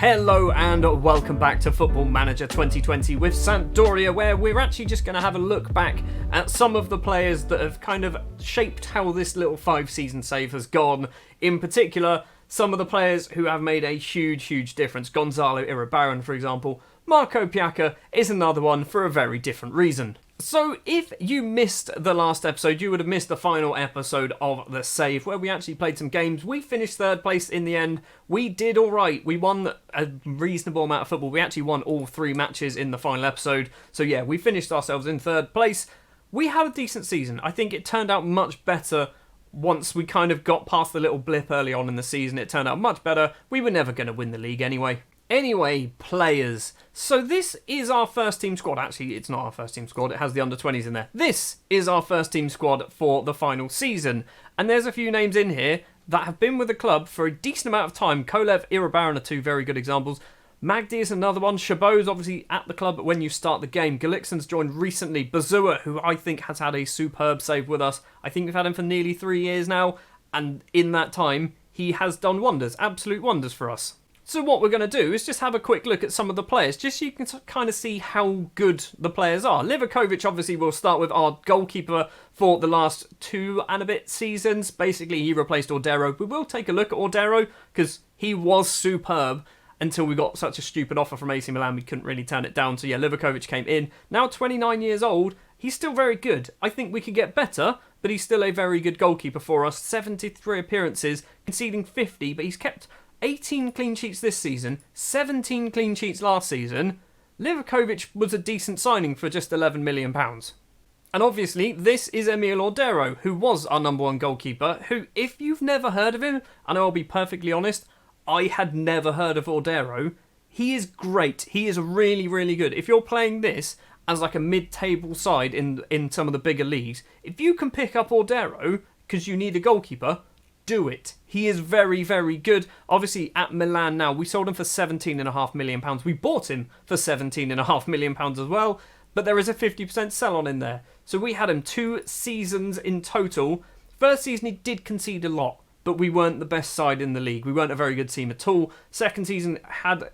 Hello and welcome back to Football Manager 2020 with Sampdoria, where we're actually just going to have a look back at some of the players that have kind of shaped how this little 5-season save has gone. In particular, some of the players who have made a huge difference. Gonzalo Iribarren, for example. Marco Piaka is another one for a very different reason. So if you missed the last episode, you would have missed the final episode of The Save, where we actually played some games. We finished third place in the end. We did all right. We won a reasonable amount of football. We actually won all 3 matches in the final episode. So yeah, we finished ourselves in third place. We had a decent season. I think it turned out much better once we kind of got past the little blip early on in the season. It turned out much better. We were never going to win the league anyway. Anyway, players. So this is our first team squad. Actually, it's not our first team squad. It has the under-20s in there. This is our first team squad for the final season. And there's a few names in here that have been with the club for a decent amount of time. Kolev, Iribarren are 2 very good examples. Magdy is another one. Chabot's obviously at the club when you start the game. Gulixson's joined recently. Bazua, who I think has had a superb save with us. I think we've had him for nearly 3 years now. And in that time, he has done wonders. Absolute wonders for us. So what we're going to do is just have a quick look at some of the players, just so you can kind of see how good the players are. Livakovic, obviously, we'll start with our goalkeeper for the last 2 and a bit seasons. Basically, he replaced Ordero. We will take a look at Ordero, because he was superb until we got such a stupid offer from AC Milan, we couldn't really turn it down. So yeah, Livakovic came in. Now 29 years old, he's still very good. I think we could get better, but he's still a very good goalkeeper for us. 73 appearances, conceding 50, but he's kept 18 clean sheets this season, 17 clean sheets last season. Livakovic was a decent signing for just £11 million. And obviously, this is Emil Ordero, who was our number 1 goalkeeper, who, if you've never heard of him, and I'll be perfectly honest, I had never heard of Ordero. He is great. He is really good. If you're playing this as like a mid-table side in some of the bigger leagues, if you can pick up Ordero, because you need a goalkeeper, do it. He is very good. Obviously, at Milan now, we sold him for £17.5 million. We bought him for £17.5 million as well, but there is a 50% sell-on in there. So we had him 2 seasons in total. First season, he did concede a lot, but we weren't the best side in the league. We weren't a very good team at all. Second season, had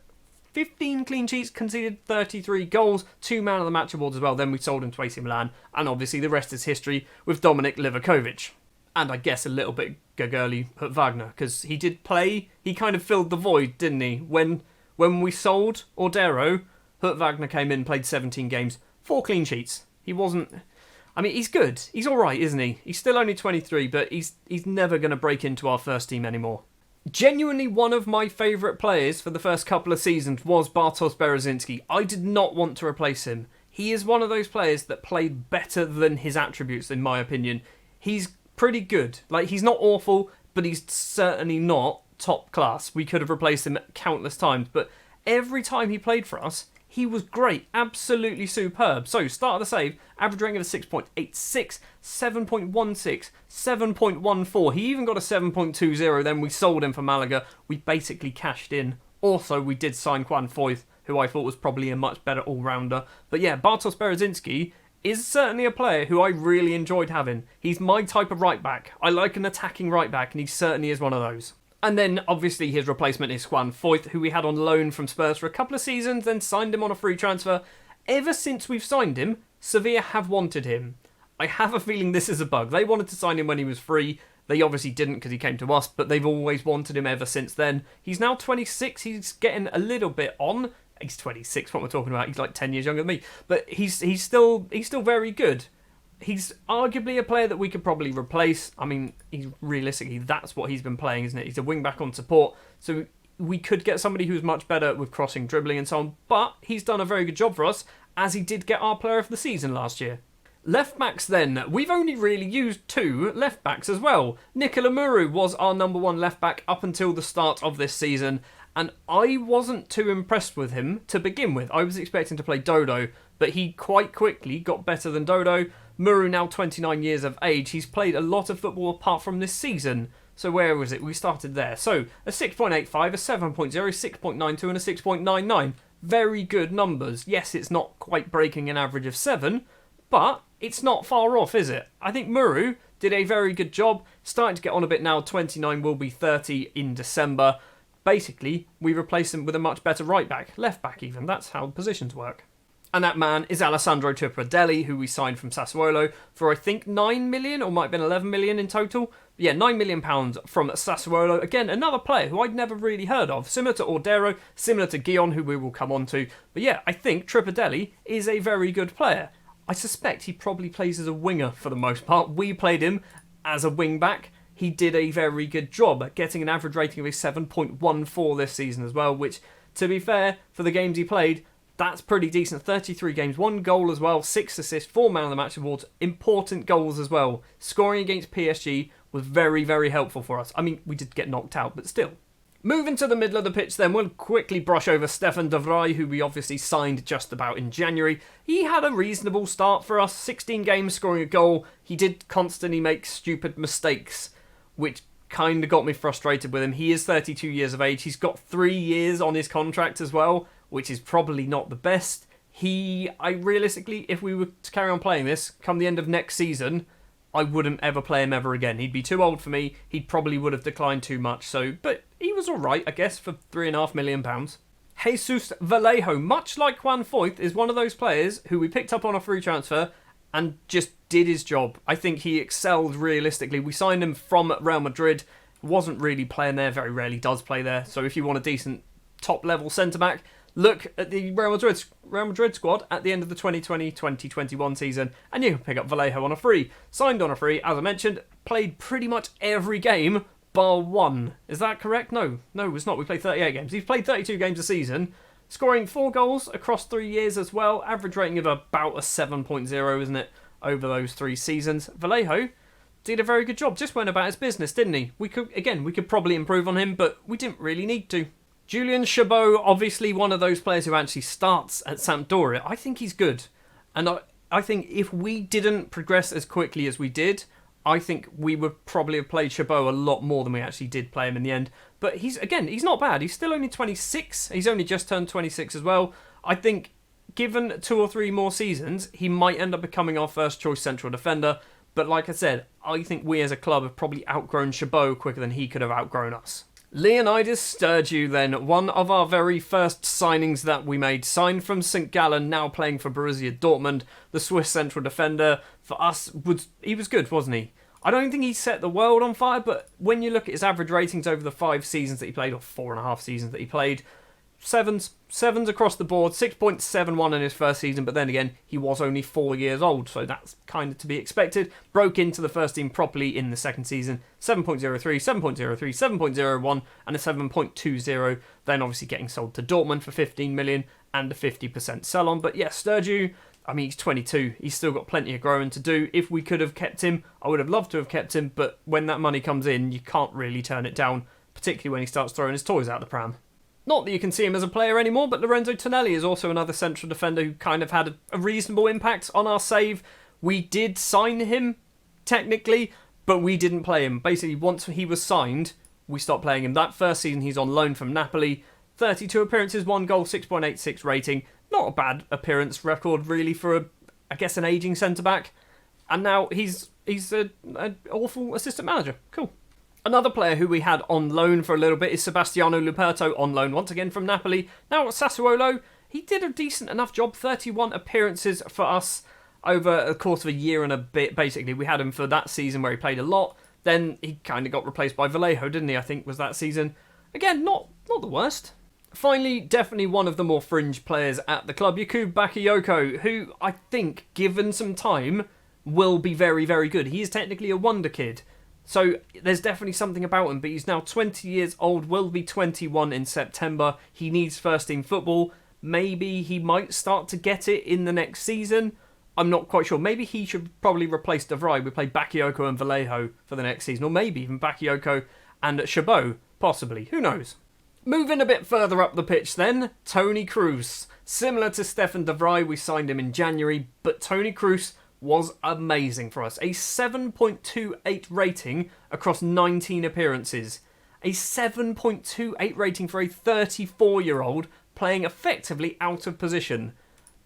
15 clean sheets, conceded 33 goals, 2 Man of the Match awards as well. Then we sold him to AC Milan, and obviously the rest is history with Dominik Livakovic. And I guess a little bit Gagurli at Wagner, because he did play, he kind of filled the void, didn't he? When we sold Ordero, Hurt Wagner came in, played 17 games, 4 clean sheets. He wasn't, I mean, he's good. He's alright, isn't he? He's still only 23, but he's never going to break into our first team anymore. Genuinely one of my favourite players for the first couple of seasons was Bartos Berezinski. I did not want to replace him. He is one of those players that played better than his attributes, in my opinion. He's pretty good. Like, he's not awful, but he's certainly not top class. We could have replaced him countless times, but every time he played for us, he was great. Absolutely superb. So, start of the save, average rating of a 6.86, 7.16, 7.14. He even got a 7.20, then we sold him for Malaga. We basically cashed in. Also, we did sign Juan Foyth, who I thought was probably a much better all-rounder. But yeah, Bartos Berezinski is certainly a player who I really enjoyed having. He's my type of right-back. I like an attacking right-back, and he certainly is one of those. And then, obviously, his replacement is Juan Foyth, who we had on loan from Spurs for a couple of seasons, then signed him on a free transfer. Ever since we've signed him, Sevilla have wanted him. I have a feeling this is a bug. They wanted to sign him when he was free. They obviously didn't because he came to us, but they've always wanted him ever since then. He's now 26. He's getting a little bit on. He's 26, what we're talking about. He's like 10 years younger than me. But he's still very good. He's arguably a player that we could probably replace. I mean, realistically, that's what he's been playing, isn't it? He's a wing-back on support. So we could get somebody who's much better with crossing, dribbling and so on. But he's done a very good job for us, as he did get our player of the season last year. Left-backs then. We've only really used 2 left-backs as well. Nicola Muru was our number 1 left-back up until the start of this season. And I wasn't too impressed with him to begin with. I was expecting to play Dodo, but he quite quickly got better than Dodo. Muru, now 29 years of age, he's played a lot of football apart from this season. So where was it? We started there. So a 6.85, a 7.0, 6.92 and a 6.99. Very good numbers. Yes, it's not quite breaking an average of 7, but it's not far off, is it? I think Muru did a very good job. Starting to get on a bit now. 29 will be 30 in December. Basically, we replace him with a much better right back, left back even. That's how positions work. And that man is Alessandro Tipradelli, who we signed from Sassuolo for, I think, 9 million, or might have been 11 million in total. Yeah, £9 million from Sassuolo. Again, another player who I'd never really heard of. Similar to Ordero, similar to Gion, who we will come on to. But yeah, I think Tipradelli is a very good player. I suspect he probably plays as a winger for the most part. We played him as a wing back. He did a very good job at getting an average rating of a 7.14 this season as well, which, to be fair, for the games he played, that's pretty decent. 33 games, 1 goal as well, 6 assists, 4 man of the match awards, important goals as well. Scoring against PSG was very, very helpful for us. I mean, we did get knocked out, but still. Moving to the middle of the pitch then, we'll quickly brush over Stephan Devry, who we obviously signed just about in January. He had a reasonable start for us, 16 games, scoring a goal. He did constantly make stupid mistakes, which kind of got me frustrated with him. He is 32 years of age. He's got 3 years on his contract as well, which is probably not the best. Realistically, if we were to carry on playing this, come the end of next season, I wouldn't ever play him ever again. He'd be too old for me. He probably would have declined too much. But he was alright, I guess, for £3.5 million. Jesus Vallejo, much like Juan Foyth, is one of those players who we picked up on a free transfer and just did his job. I think he excelled realistically. We signed him from Real Madrid. Wasn't really playing there, very rarely does play there. So if you want a decent top-level centre-back, look at the Real Madrid squad at the end of the 2020-2021 season, and you can pick up Vallejo on a free. Signed on a free, as I mentioned, played pretty much every game bar 1. Is that correct? No, it's not. We played 38 games. He's played 32 games a season, scoring 4 goals across 3 years as well. Average rating of about a 7.0, isn't it, over those 3 seasons. Vallejo did a very good job. Just went about his business, didn't he? We could probably improve on him, but we didn't really need to. Julian Chabot, obviously one of those players who actually starts at Sampdoria. I think he's good. And I think if we didn't progress as quickly as we did, I think we would probably have played Chabot a lot more than we actually did play him in the end. But he's not bad. He's still only 26. He's only just turned 26 as well. I think given 2 or 3 more seasons, he might end up becoming our first choice central defender. But like I said, I think we as a club have probably outgrown Chabot quicker than he could have outgrown us. Leonidas Sturgeon then, one of our very first signings that we made, signed from St. Gallen, now playing for Borussia Dortmund, the Swiss central defender. For us, he was good, wasn't he? I don't think he set the world on fire, but when you look at his average ratings over the 5 seasons that he played, or 4.5 seasons that he played, sevens across the board, 6.71 in his first season, but then again, he was only 4 years old, so that's kind of to be expected. Broke into the first team properly in the second season, 7.03, 7.03, 7.01, and a 7.20, then obviously getting sold to Dortmund for 15 million and a 50% sell-on. But yeah, Sturgeon, I mean, he's 22, he's still got plenty of growing to do. If we could have kept him, I would have loved to have kept him, but when that money comes in, you can't really turn it down, particularly when he starts throwing his toys out the pram. Not that you can see him as a player anymore, but Lorenzo Tonelli is also another central defender who kind of had a reasonable impact on our save. We did sign him, technically, but we didn't play him. Basically, once he was signed, we stopped playing him. That first season, he's on loan from Napoli. 32 appearances, 1 goal, 6.86 rating. Not a bad appearance record, really, for, an ageing centre-back. And now he's an awful assistant manager. Cool. Another player who we had on loan for a little bit is Sebastiano Luperto, on loan once again from Napoli. Now at Sassuolo, he did a decent enough job, 31 appearances for us over the course of a year and a bit, basically. We had him for that season where he played a lot. Then he kind of got replaced by Vallejo, didn't he, I think, was that season. Again, not the worst. Finally, definitely one of the more fringe players at the club, Jakub Bakayoko, who I think, given some time, will be very, very good. He is technically a wonder kid. So there's definitely something about him, but he's now 20 years old, will be 21 in September. He needs first team football. Maybe he might start to get it in the next season. I'm not quite sure. Maybe he should probably replace Devry. We play Bakayoko and Vallejo for the next season, or maybe even Bakayoko and Chabot, possibly. Who knows? Moving a bit further up the pitch then, Toni Kroos. Similar to Stephan Devry, we signed him in January, but Toni Kroos was amazing for us. A 7.28 rating across 19 appearances. A 7.28 rating for a 34-year-old playing effectively out of position.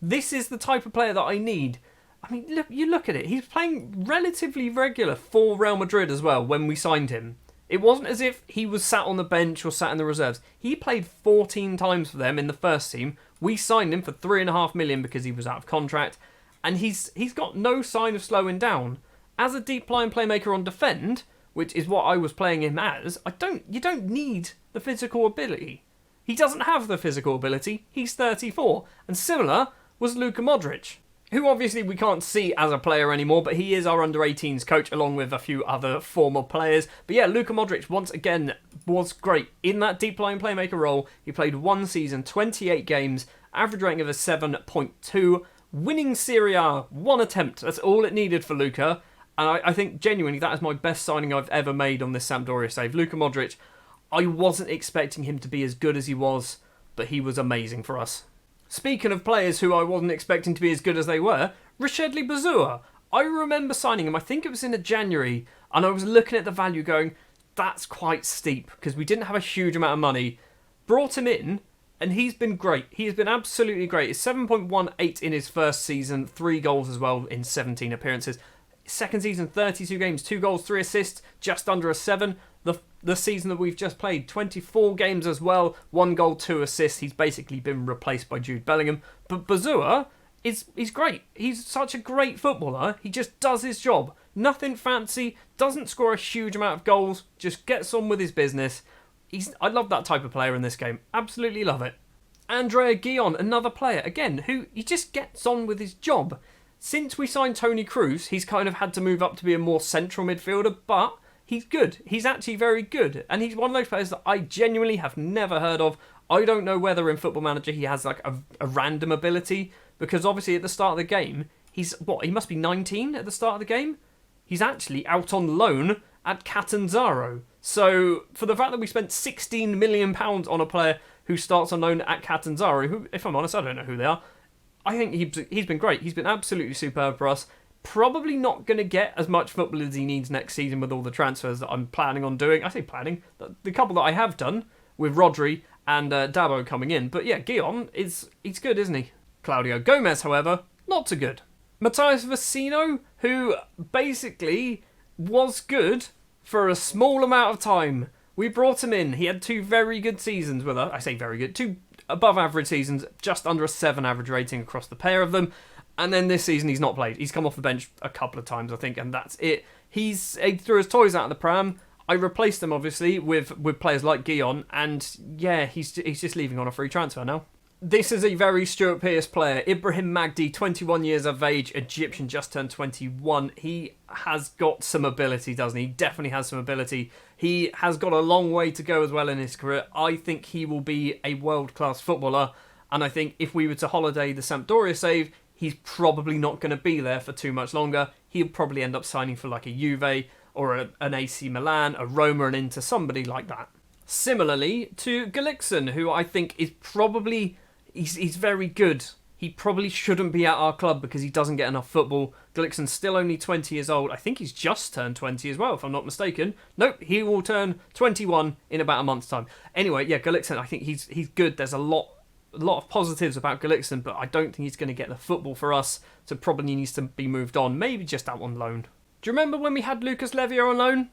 This is the type of player that I need. I mean, look at it. He's playing relatively regular for Real Madrid as well when we signed him. It wasn't as if he was sat on the bench or sat in the reserves. He played 14 times for them in the first team. We signed him for $3.5 million because he was out of contract, and he's got no sign of slowing down. As a deep line playmaker on defend, which is what I was playing him as, you don't need the physical ability. He doesn't have the physical ability. He's 34. And similar was Luka Modric, who obviously we can't see as a player anymore, but he is our under-18s coach along with a few other former players. But yeah, Luka Modric once again was great in that deep line playmaker role. He played one season, 28 games, average rating of a 7.2, winning Serie A, one attempt. That's all it needed for Luka. And I think genuinely that is my best signing I've ever made on this Sampdoria save. Luka Modric, I wasn't expecting him to be as good as he was, but he was amazing for us. Speaking of players who I wasn't expecting to be as good as they were, Rachedli Bazua. I remember signing him, I think it was in January, and I was looking at the value going, that's quite steep, because we didn't have a huge amount of money. Brought him in, and he's been great. He has been absolutely great. It's 7.18 in his first season, 3 goals as well in 17 appearances. Second season, 32 games, 2 goals, 3 assists, just under a 7. The season that we've just played, 24 games as well, 1 goal, 2 assists. He's basically been replaced by Jude Bellingham. But Bazua, he's great. He's such a great footballer. He just does his job. Nothing fancy, doesn't score a huge amount of goals, just gets on with his business. I love that type of player in this game. Absolutely love it. Andrea Gion, another player, again, who he just gets on with his job. Since we signed Toni Kroos, he's kind of had to move up to be a more central midfielder, but he's good. He's actually very good. And he's one of those players that I genuinely have never heard of. I don't know whether in Football Manager he has like a random ability, because obviously at the start of the game, he must be 19 at the start of the game? He's actually out on loan at Catanzaro. So for the fact that we spent £16 million on a player who starts on loan at Catanzaro, who, if I'm honest, I don't know who they are, I think he's been great. He's been absolutely superb for us. Probably not going to get as much football as he needs next season with all the transfers that I'm planning on doing. I say planning. The couple that I have done with Rodri and Dabo coming in. But yeah, Gion, he's good, isn't he? Claudio Gomez, however, not so good. Matthias Vecino, who basically was good for a small amount of time. We brought him in. He had 2 very good seasons with us. I say very good. 2 above average seasons, just under a 7 average rating across the pair of them. And then this season he's not played. He's come off the bench a couple of times, I think, and that's it. He threw his toys out of the pram. I replaced him, obviously, with players like Gion, and yeah, he's just leaving on a free transfer now. This is a very Stuart Pearce player. Ibrahim Magdy, 21 years of age, Egyptian, just turned 21. He has got some ability, doesn't he? He definitely has some ability. He has got a long way to go as well in his career. I think he will be a world-class footballer, and I think if we were to holiday the Sampdoria save, he's probably not going to be there for too much longer. He'll probably end up signing for like a Juve or an AC Milan, a Roma, and Inter, somebody like that. Similarly to Gullikson, who I think is probably... He's very good. He probably shouldn't be at our club because he doesn't get enough football. Gullikson's still only 20 years old. I think he's just turned 20 as well, if I'm not mistaken. Nope, he will turn 21 in about a month's time. Anyway, yeah, Gullikson, I think he's good. There's a lot of positives about Gullikson, but I don't think he's going to get the football for us, so probably needs to be moved on. Maybe just out on loan. Do you remember when we had Lucas Levio on loan?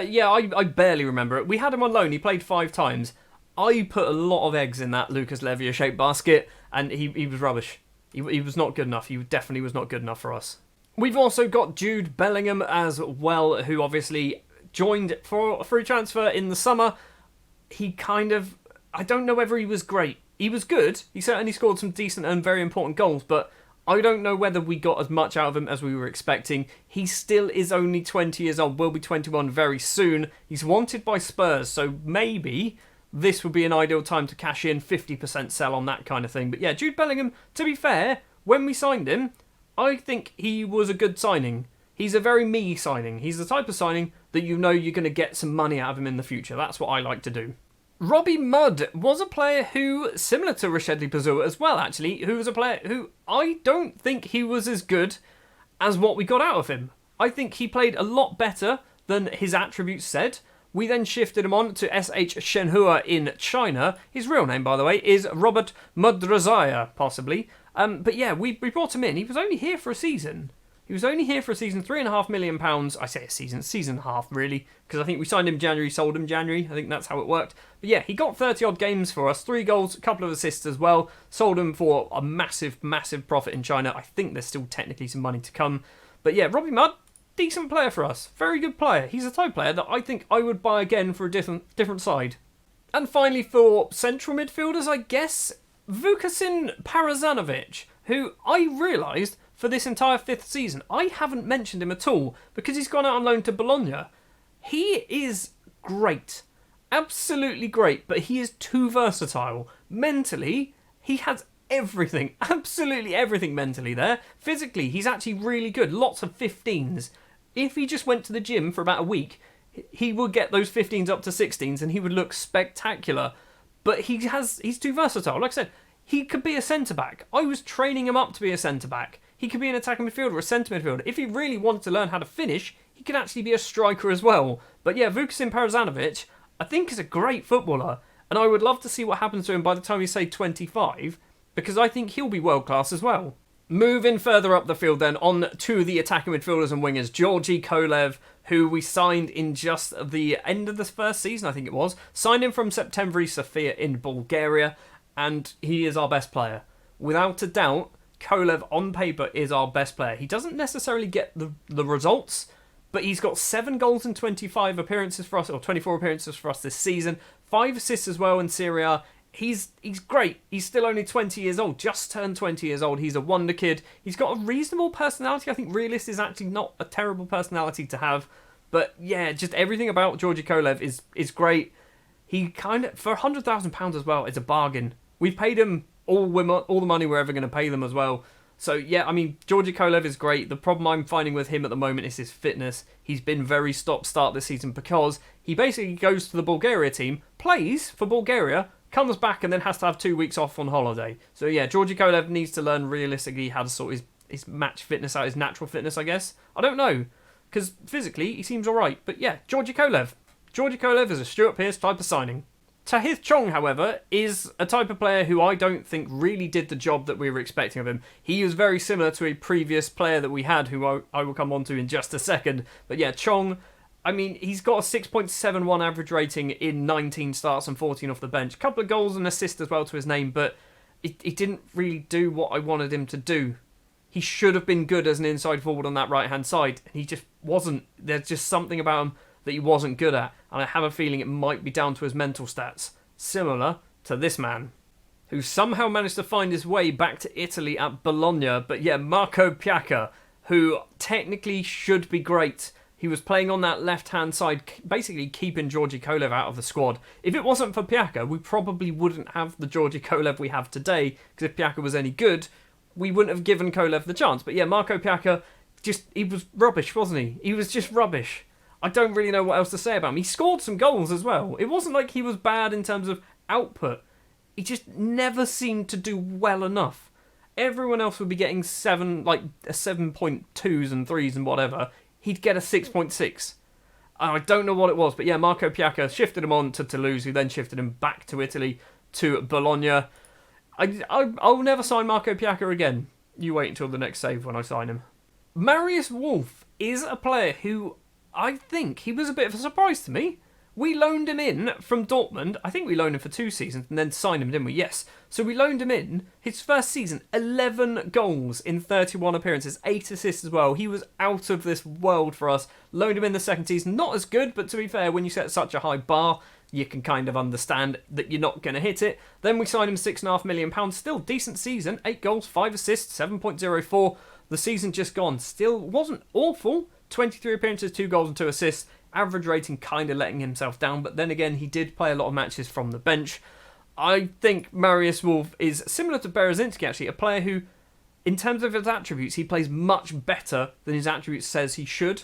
Yeah, I barely remember it. We had him on loan. He played 5 times. I put a lot of eggs in that Lucas Levio-shaped basket, and he was rubbish. He was not good enough. He definitely was not good enough for us. We've also got Jude Bellingham as well, who obviously joined for a free transfer in the summer. He I don't know whether he was great. He was good. He certainly scored some decent and very important goals, but I don't know whether we got as much out of him as we were expecting. He still is only 20 years old, will be 21 very soon. He's wanted by Spurs, so maybe this would be an ideal time to cash in, 50% sell on that kind of thing. But yeah, Jude Bellingham, to be fair, when we signed him, I think he was a good signing. He's a very me signing. He's the type of signing that you know you're going to get some money out of him in the future. That's what I like to do. Robbie Mudd was a player who, similar to Rachedli Bazua as well, actually, who was a player who I don't think he was as good as what we got out of him. I think he played a lot better than his attributes said. We then shifted him on to SH Shenhua in China. His real name, by the way, is Robert Mudrazaya, possibly. But yeah, we brought him in. He was only here for a season. He was only here for a season, £3.5 million. I say a season and a half, really, because I think we signed him January, sold him January. I think that's how it worked. But yeah, he got 30-odd games for us, 3 goals, a couple of assists as well. Sold him for a massive, massive profit in China. I think there's still technically some money to come. But yeah, Robbie Mudd, decent player for us. Very good player. He's a type player that I think I would buy again for a different side. And finally, for central midfielders, I guess, Vukasin Parazanovich, who I realised for this entire 5th season, I haven't mentioned him at all because he's gone out on loan to Bologna. He is great. Absolutely great, but he is too versatile. Mentally, he has everything. Absolutely everything mentally there. Physically, he's actually really good. Lots of 15s. If he just went to the gym for about a week, he would get those 15s up to 16s and he would look spectacular. But he's too versatile. Like I said, he could be a centre-back. I was training him up to be a centre-back. He could be an attacking midfielder or a centre midfielder. If he really wanted to learn how to finish, he could actually be a striker as well. But yeah, Vukasin Parazanovich, I think is a great footballer. And I would love to see what happens to him by the time he's, say, 25, because I think he'll be world-class as well. Moving further up the field then, on to the attacking midfielders and wingers. Georgi Kolev, who we signed in just the end of the first season, I think it was. Signed him from Sampdoria Sofia in Bulgaria, and he is our best player. Without a doubt, Kolev on paper is our best player. He doesn't necessarily get the results, but he's got 7 goals and 25 appearances for us, or 24 appearances for us this season. 5 assists as well in Serie A. He's great. He's still only 20 years old, just turned 20 years old. He's a wonder kid. He's got a reasonable personality. I think realist is actually not a terrible personality to have. But yeah, just everything about Georgi Kolev is great. He kind of, for £100,000 as well, it's a bargain. We've paid him all the money we're ever going to pay them as well. So yeah, I mean, Georgi Kolev is great. The problem I'm finding with him at the moment is his fitness. He's been very stop-start this season because he basically goes to the Bulgaria team, plays for Bulgaria, comes back and then has to have 2 weeks off on holiday. So yeah, Georgi Kolev needs to learn realistically how to sort his match fitness out, his natural fitness, I guess. I don't know, because physically he seems alright. But yeah, Georgi Kolev. Georgi Kolev is a Stuart Pearce type of signing. Tahith Chong, however, is a type of player who I don't think really did the job that we were expecting of him. He is very similar to a previous player that we had, who I will come on to in just a second. But yeah, Chong, I mean, he's got a 6.71 average rating in 19 starts and 14 off the bench. A couple of goals and assists as well to his name, but he didn't really do what I wanted him to do. He should have been good as an inside forward on that right-hand side. He just wasn't. There's just something about him that he wasn't good at, and I have a feeling it might be down to his mental stats, similar to this man, who somehow managed to find his way back to Italy at Bologna. But yeah, Marco Piaka, who technically should be great. He was playing on that left-hand side, basically keeping Georgi Kolev out of the squad. If it wasn't for Piaka, we probably wouldn't have the Georgi Kolev we have today, because if Piaka was any good, we wouldn't have given Kolev the chance. But yeah, Marco Piaka, he was rubbish, wasn't he? He was just rubbish. I don't really know what else to say about him. He scored some goals as well. It wasn't like he was bad in terms of output. He just never seemed to do well enough. Everyone else would be getting 7.2s and 3s and whatever. He'd get a 6.6. I don't know what it was, but yeah, Marco Piaka shifted him on to Toulouse, who then shifted him back to Italy, to Bologna. I'll never sign Marco Piaka again. You wait until the next save when I sign him. Marius Wolff is a player who I think he was a bit of a surprise to me. We loaned him in from Dortmund. I think we loaned him for 2 seasons and then signed him, didn't we? Yes. So we loaned him in. His first season, 11 goals in 31 appearances, 8 assists as well. He was out of this world for us. Loaned him in the second season. Not as good, but to be fair, when you set such a high bar, you can kind of understand that you're not going to hit it. Then we signed him £6.5 million. Still decent season. 8 goals, 5 assists, 7.04. The season just gone. Still wasn't awful. 23 appearances, 2 goals and 2 assists. Average rating kind of letting himself down, but then again, he did play a lot of matches from the bench. I think Marius Wolff is similar to Berezinski, actually, a player who, in terms of his attributes, he plays much better than his attributes says he should.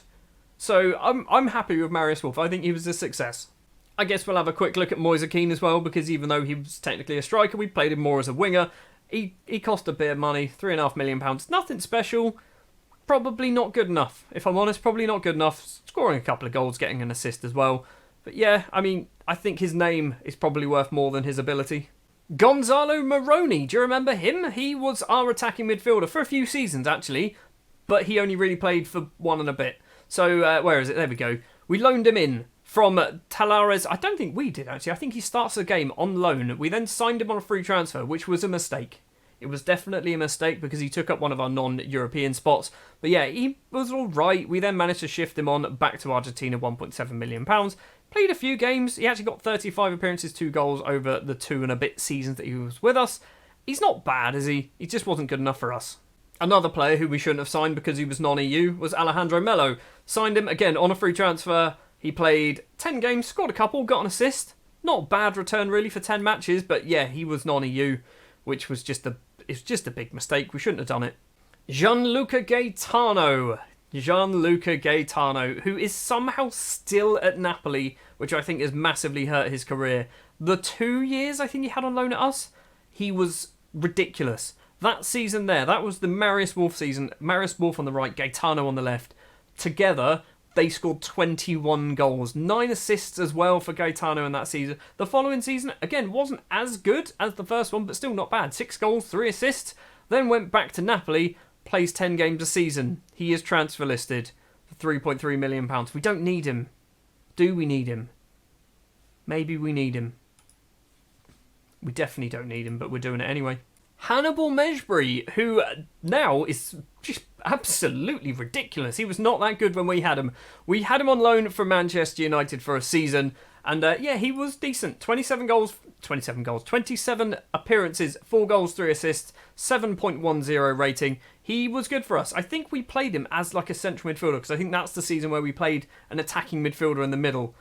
So I'm happy with Marius Wolff. I think he was a success. I guess we'll have a quick look at Moise Kean as well, because even though he was technically a striker, we played him more as a winger. He cost a bit of money, £3.5 million. Nothing special. Probably not good enough. If I'm honest, probably not good enough. Scoring a couple of goals, getting an assist as well. But yeah, I mean, I think his name is probably worth more than his ability. Gonzalo Moroney, do you remember him? He was our attacking midfielder for a few seasons, actually. but he only really played for 1 and a bit. So, where is it? There we go. We loaned him in from Talares. I don't think we did, actually. I think he starts the game on loan. We then signed him on a free transfer, which was a mistake. It was definitely a mistake because he took up one of our non-European spots. But yeah, he was all right. We then managed to shift him on back to Argentina, £1.7 million. Played a few games. He actually got 35 appearances, 2 goals over the 2 and a bit seasons that he was with us. He's not bad, is he? He just wasn't good enough for us. Another player who we shouldn't have signed because he was non-EU was Alejandro Mello. Signed him, again, on a free transfer. He played 10 games, scored a couple, got an assist. Not a bad return, really, for 10 matches. But yeah, he was non-EU, which was just a big mistake. We shouldn't have done it. Gianluca Gaetano, who is somehow still at Napoli, which I think has massively hurt his career. The 2 years I think he had on loan at us, he was ridiculous. That season there, that was the Marius Wolff season. Marius Wolff on the right, Gaetano on the left. Together, they scored 21 goals. 9 assists as well for Gaetano in that season. The following season, again, wasn't as good as the first one, but still not bad. 6 goals, 3 assists. Then went back to Napoli, plays 10 games a season. He is transfer listed for £3.3 million. We don't need him. Do we need him? Maybe we need him. We definitely don't need him, but we're doing it anyway. Hannibal Mejbri, who now is just absolutely ridiculous. He was not that good when we had him. We had him on loan from Manchester United for a season, and yeah, he was decent. 27 appearances, 4 goals, 3 assists, 7.10 rating. He was good for us. I think we played him as like a central midfielder, because I think that's the season where we played an attacking midfielder in the middle.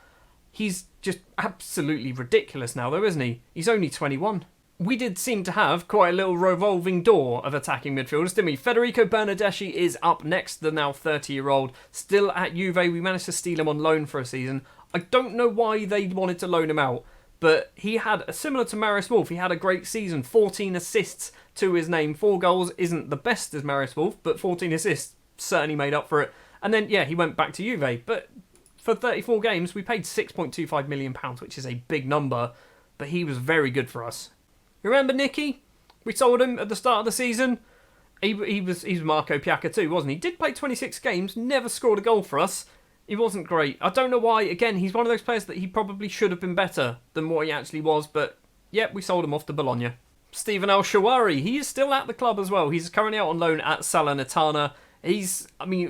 He's just absolutely ridiculous now, though, isn't he? He's only 21. We did seem to have quite a little revolving door of attacking midfielders, didn't we? Federico Bernadeshi is up next, the now 30-year-old, still at Juve. We managed to steal him on loan for a season. I don't know why they wanted to loan him out, but he had, similar to Marius Wolff, he had a great season. 14 assists to his name. 4 goals isn't the best as Marius Wolff, but 14 assists certainly made up for it. And then, yeah, he went back to Juve. But for 34 games, we paid £6.25 million, which is a big number, but he was very good for us. Remember Nicky? We sold him at the start of the season. He was Marco Piaka too, wasn't he? Did play 26 games, never scored a goal for us. He wasn't great. I don't know why. Again, he's one of those players that he probably should have been better than what he actually was, but yeah, we sold him off to Bologna. Stephen Al-Shawari, he is still at the club as well. He's currently out on loan at Salernitana.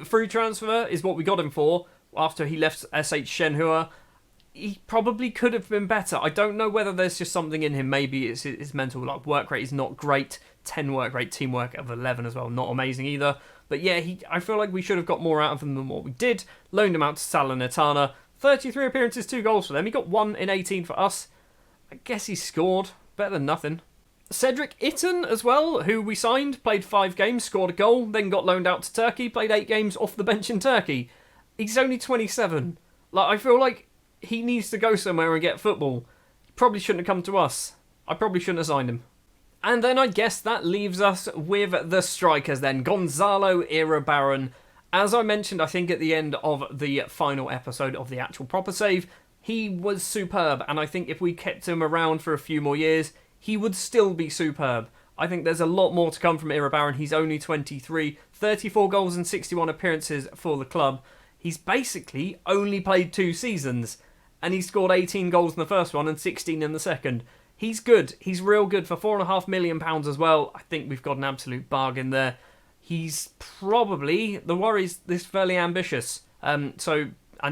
Free transfer is what we got him for after he left SH Shenhua. He probably could have been better. I don't know whether there's just something in him. Maybe it's his mental work rate is not great. 10 work rate, teamwork of 11 as well. Not amazing either. But yeah, I feel like we should have got more out of him than what we did. Loaned him out to Salernitana. 33 appearances, 2 goals for them. He got 1 in 18 for us. I guess he scored. Better than nothing. Cedric Itton as well, who we signed, played 5 games, scored a goal, then got loaned out to Turkey, played 8 games off the bench in Turkey. He's only 27. I feel like he needs to go somewhere and get football. He probably shouldn't have come to us. I probably shouldn't have signed him. And then I guess that leaves us with the strikers then. Gonzalo Iribarren. As I mentioned, I think at the end of the final episode of the actual proper save, he was superb. And I think if we kept him around for a few more years, he would still be superb. I think there's a lot more to come from Iribarren. He's only 23, 34 goals and 61 appearances for the club. He's basically only played 2 seasons. And he scored 18 goals in the first one and 16 in the second. He's good. He's real good for £4.5 million as well. I think we've got an absolute bargain there. He's probably, the worry's this fairly ambitious. And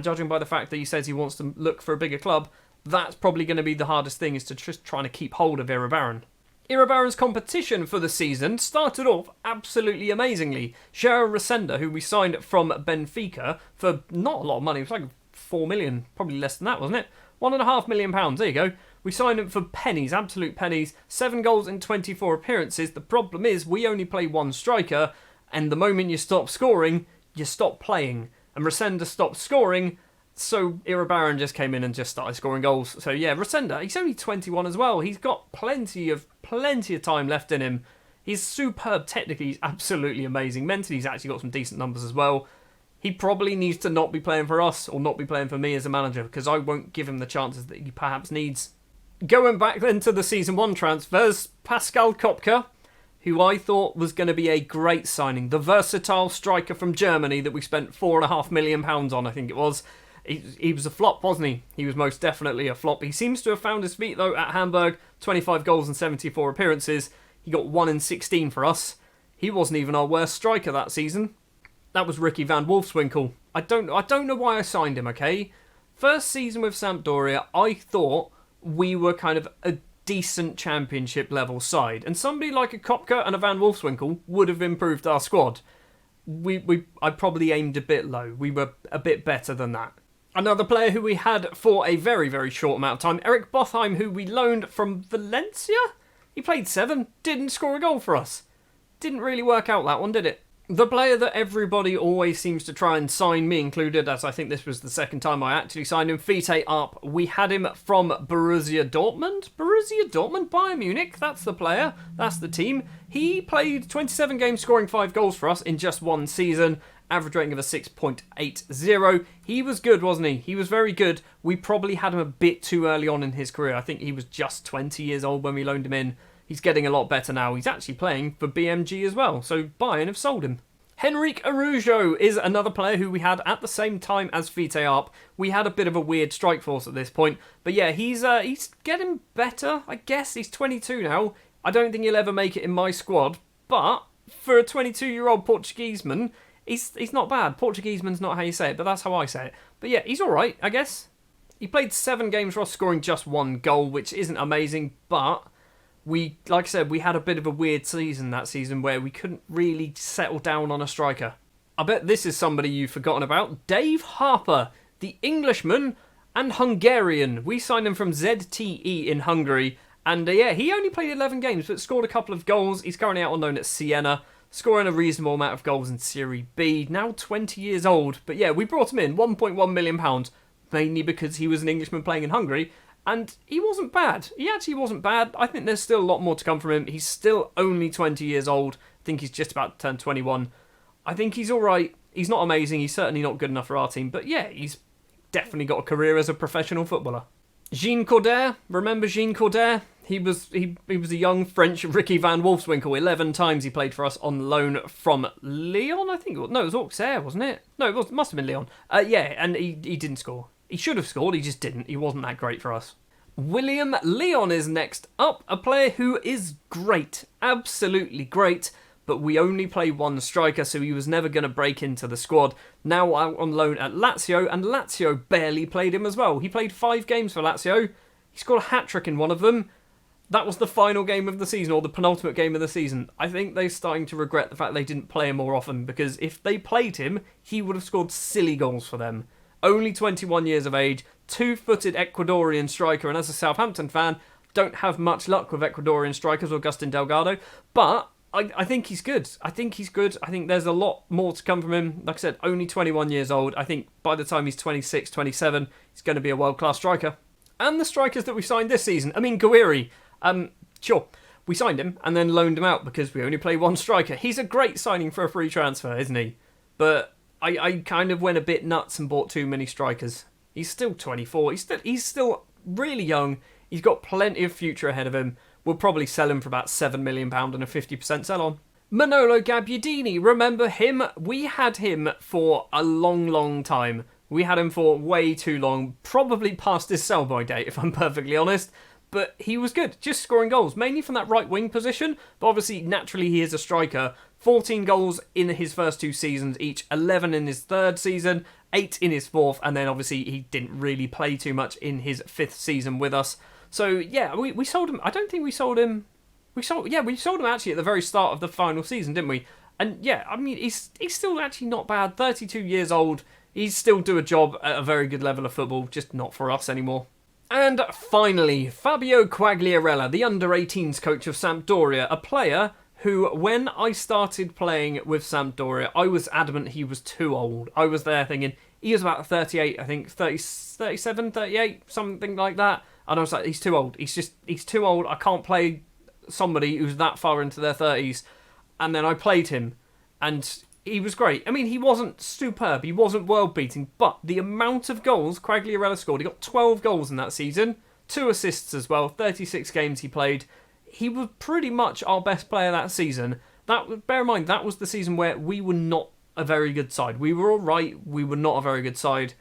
judging by the fact that he says he wants to look for a bigger club, that's probably going to be the hardest thing, is to just trying to keep hold of Iribarren. Iribarren's competition for the season started off absolutely amazingly. João Resenda, who we signed from Benfica for not a lot of money, it was like 4 million, probably less than that, wasn't it? £1.5 million, there you go. We signed him for pennies, absolute pennies. 7 goals in 24 appearances. The problem is we only play 1 striker, and the moment you stop scoring, you stop playing. And Resenda stopped scoring, so Iribarren just came in and just started scoring goals. So yeah, Resenda, he's only 21 as well. He's got plenty of time left in him. He's superb technically, he's absolutely amazing. Mentally, he's actually got some decent numbers as well. He probably needs to not be playing for us or not be playing for me as a manager, because I won't give him the chances that he perhaps needs. Going back then to the Season 1 transfers, Pascal Kopker, who I thought was going to be a great signing. The versatile striker from Germany that we spent £4.5 million on, I think it was. He was a flop, wasn't he? He was most definitely a flop. He seems to have found his feet, though, at Hamburg. 25 goals and 74 appearances. He got 1 in 16 for us. He wasn't even our worst striker that season. That was Ricky van Wolfswinkel. I don't know why I signed him, okay? First season with Sampdoria, I thought we were kind of a decent championship level side. And somebody like a Kopker and a van Wolfswinkel would have improved our squad. I probably aimed a bit low. We were a bit better than that. Another player who we had for a very, very short amount of time, Eric Bothheim, who we loaned from Valencia. He played 7, didn't score a goal for us. Didn't really work out that one, did it? The player that everybody always seems to try and sign, me included, as I think this was the second time I actually signed him, Fiete Arp. We had him from Borussia Dortmund. Borussia Dortmund, Bayern Munich, that's the player, that's the team. He played 27 games, scoring 5 goals for us in just one season. Average rating of a 6.80. He was good, wasn't he? He was very good. We probably had him a bit too early on in his career. I think he was just 20 years old when we loaned him in. He's getting a lot better now. He's actually playing for BMG as well, so Bayern have sold him. Henrique Arugio is another player who we had at the same time as Fiete Arp. We had a bit of a weird strike force at this point, but yeah, he's getting better, I guess. He's 22 now. I don't think he'll ever make it in my squad, but for a 22-year-old Portugueseman, he's not bad. Portugueseman's not how you say it, but that's how I say it. But yeah, he's alright, I guess. He played 7 games for us, scoring just 1 goal, which isn't amazing, but like I said, we had a bit of a weird season that season where we couldn't really settle down on a striker. I bet this is somebody you've forgotten about. Dave Harper, the Englishman and Hungarian. We signed him from ZTE in Hungary, and yeah, he only played 11 games, but scored a couple of goals. He's currently out on loan at Siena, scoring a reasonable amount of goals in Serie B, now 20 years old. But yeah, we brought him in, £1.1 million, mainly because he was an Englishman playing in Hungary, and he wasn't bad. He actually wasn't bad. I think there's still a lot more to come from him. He's still only 20 years old. I think he's just about to turn 21. I think he's alright. He's not amazing. He's certainly not good enough for our team, but yeah, he's definitely got a career as a professional footballer. Jean Cordaire, remember Jean Cordaire? He was a young French Ricky van Wolfswinkel. 11 times he played for us on loan from Lyon, I think. No, it was Auxerre, wasn't it? No, it must have been Lyon. Yeah, and he didn't score. He should have scored, he just didn't. He wasn't that great for us. William Leon is next up, a player who is great, absolutely great, but we only play 1 striker, so he was never going to break into the squad. Now out on loan at Lazio, and Lazio barely played him as well. He played 5 games for Lazio. He scored a hat-trick in one of them. That was the final game of the season, or the penultimate game of the season. I think they're starting to regret the fact they didn't play him more often, because if they played him, he would have scored silly goals for them. Only 21 years of age, 2-footed Ecuadorian striker, and as a Southampton fan, don't have much luck with Ecuadorian strikers or Agustin Delgado, but I think he's good. I think there's a lot more to come from him. Like I said, only 21 years old. I think by the time he's 26, 27, he's going to be a world-class striker. And the strikers that we signed this season, Guiri, sure, we signed him and then loaned him out because we only play 1 striker. He's a great signing for a free transfer, isn't he? But I kind of went a bit nuts and bought too many strikers. He's still 24. He's still really young. He's got plenty of future ahead of him. We'll probably sell him for about £7 million and a 50% sell-on. Manolo Gabbiadini, remember him? We had him for a long, long time. We had him for way too long. Probably past his sell-by date, if I'm perfectly honest. But he was good, just scoring goals, mainly from that right wing position. But obviously, naturally, he is a striker. 14 goals in his first 2 seasons each, 11 in his 3rd season, 8 in his 4th, and then obviously he didn't really play too much in his 5th season with us. So yeah, we sold him. I don't think we sold him. We sold him actually at the very start of the final season, didn't we? And yeah, he's still actually not bad. 32 years old. He's still do a job at a very good level of football, just not for us anymore. And finally, Fabio Quagliarella, the under-18s coach of Sampdoria, a player who, when I started playing with Sampdoria, I was adamant he was too old. I was there thinking, he was about 38, I think, 37, 38, something like that. And I was like, he's too old. He's too old. I can't play somebody who's that far into their 30s. And then I played him, and he was great. He wasn't superb. He wasn't world-beating, but the amount of goals Quagliarella scored, he got 12 goals in that season, 2 assists as well, 36 games he played. he was pretty much our best player that season. Bear in mind, that was the season where we were not a very good side. We were all right, we were not a very good side.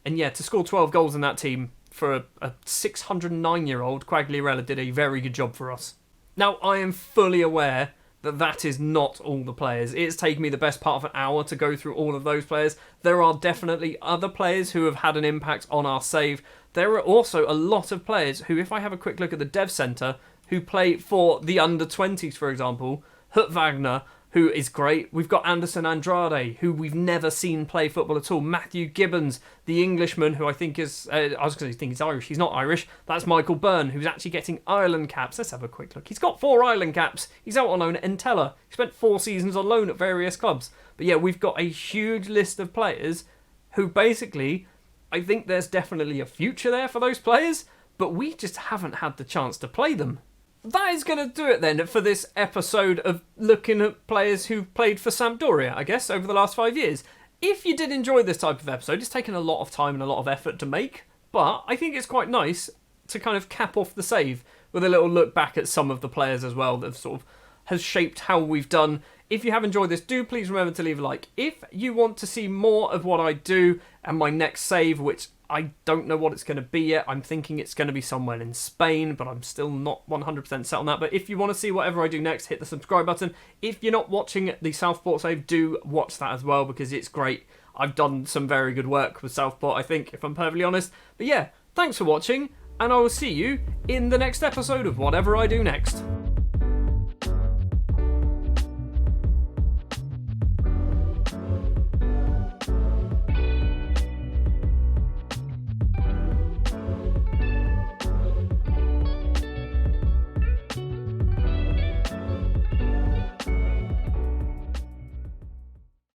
And yeah, to score 12 goals in that team for a 609-year-old, Quagliarella did a very good job for us. Now, I am fully aware that that is not all the players. It's taken me the best part of an hour to go through all of those players. There are definitely other players who have had an impact on our save. There are also a lot of players who, if I have a quick look at the Dev Centre, who play for the under-20s, for example, Hut Wagner, who is great. We've got Anderson Andrade, who we've never seen play football at all. Matthew Gibbons, the Englishman, who I think is... I was going to think he's Irish. He's not Irish. That's Michael Byrne, who's actually getting Ireland caps. Let's have a quick look. He's got 4 Ireland caps. He's out on loan at Entella. He spent 4 seasons on loan at various clubs. But yeah, we've got a huge list of players who basically... I think there's definitely a future there for those players, but we just haven't had the chance to play them. That is going to do it then for this episode of looking at players who've played for Sampdoria, I guess, over the last 5 years. If you did enjoy this type of episode, it's taken a lot of time and a lot of effort to make, but I think it's quite nice to kind of cap off the save with a little look back at some of the players as well that sort of has shaped how we've done. If you have enjoyed this, do please remember to leave a like. If you want to see more of what I do and my next save, which I don't know what it's going to be yet. I'm thinking it's going to be somewhere in Spain, but I'm still not 100% set on that. But if you want to see whatever I do next, hit the subscribe button. If you're not watching the Southport save, do watch that as well, because it's great. I've done some very good work with Southport, I think, if I'm perfectly honest. But yeah, thanks for watching, and I will see you in the next episode of whatever I do next.